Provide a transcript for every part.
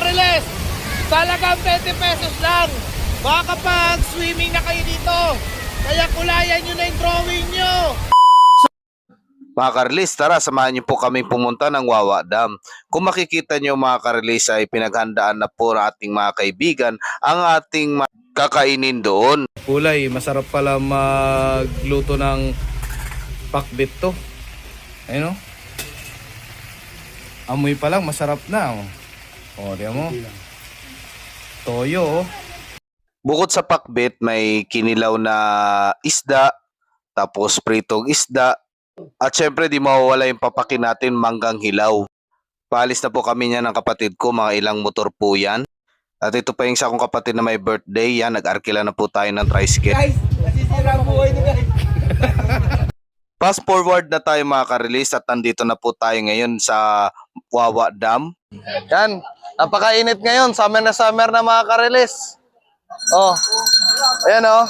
Kariles, talagang 20 pesos lang. Makakapag-swimming na kayo dito. Kaya kulayan nyo na yung drawing nyo. Mga Karilis, tara samahan niyo po kaming pumunta ng Wawa Dam. Kung makikita niyo mga Karilis ay pinaghandaan na po ng ating mga kaibigan ang ating kakainin doon. Kulay, masarap pala magluto ng pakbit to. Ayun o. Amoy pa lang, masarap na. O, diyan mo. Toyo. Bukod sa pakbit, may kinilaw na isda, tapos pritong isda, at syempre di mawawala yung papakin natin manggang hilaw. Paalis na po kami niya ng kapatid ko, mga ilang motor po yan. At ito pa yung isa kong kapatid na may birthday, yan, nag-arkila na po tayo ng tricycle. Guys, nasisira ang buhay nyo guys. Fast forward na tayo mga Karilis at nandito na po tayo ngayon sa Wawa Dam. Yan, napakainit ngayon, summer na mga Karilis. Oh, ayan oh.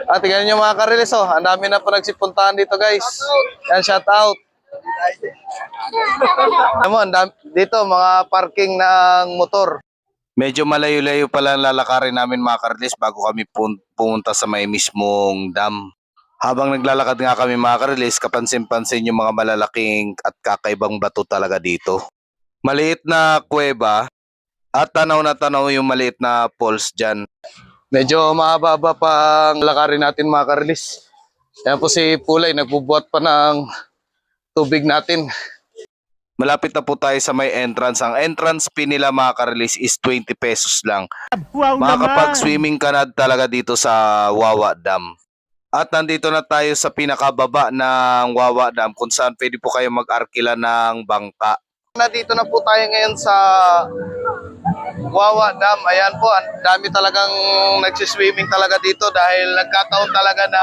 At tingnan nyo mga Karilis oh, ang dami na po nagsipuntahan dito guys. Yan, shout out. Dito mga parking ng motor. Medyo malayo-layo pala ang lalakarin namin mga Karilis bago kami pumunta sa may mismong dam. Habang naglalakad nga kami mga Karilis, kapansin-pansin yung mga malalaking at kakaibang bato talaga dito. Maliit na kuweba at tanaw na tanaw yung maliit na falls dyan. Medyo mahaba pa ang lakarin natin mga Karilis. Yan po si Pulay, nagbubuhat pa ng tubig natin. Malapit na po tayo sa may entrance. Ang entrance fee nila mga Karilis is 20 pesos lang. Wow, Makakapag-swimming ka na talaga dito sa Wawa Dam. At nandito na tayo sa pinakababa ng Wawa Dam kung saan pwede po kayo mag-arkila ng bangka. Nandito na po tayo ngayon sa Wawa Dam. Ayan po, ang dami talagang nagsiswimming talaga dito dahil nagkataon talaga na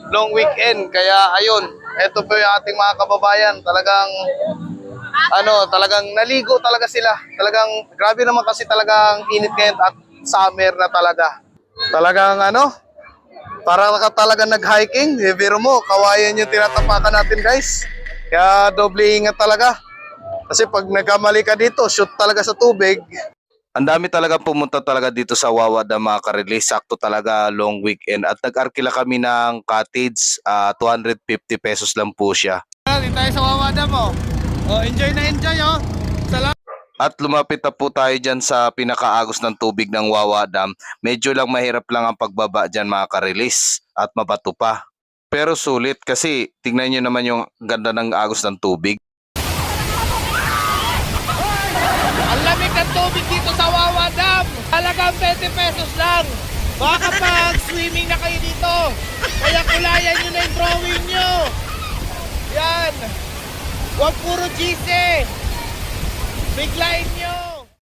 long weekend. Kaya ayun, eto po yung ating mga kababayan. Talagang naligo talaga sila. Talagang grabe naman kasi talagang init ngayon at summer na talaga. Talagang para ka talaga nag-hiking. Biro mo, kawayan yung tinatapakan natin guys. Kaya doble ingat talaga. Kasi pag nagkamali ka dito, shoot talaga sa tubig. Ang dami talaga pumunta talaga dito sa Wawa Dam mga Karilis. Sakto talaga long weekend. At nag-arkila kami ng cottage. 250 pesos lang po siya. Dito tayo sa Wawa Dam oh. Oh, enjoy na enjoy oh. Salamat. At lumapit na po tayo dyan sa pinakaagos ng tubig ng Wawa Dam. Medyo lang mahirap lang ang pagbaba dyan mga Karilis. At mabato pa. Pero sulit kasi tingnan nyo naman yung ganda ng agos ng tubig. Ang lamig ng tubig dito sa Wawa Dam. Talagang 20 pesos lang. Makakapag-swimming na kayo dito. Kaya kulayan nyo na yung drawing nyo. Yan. Huwag puro GC. Biglain nyo.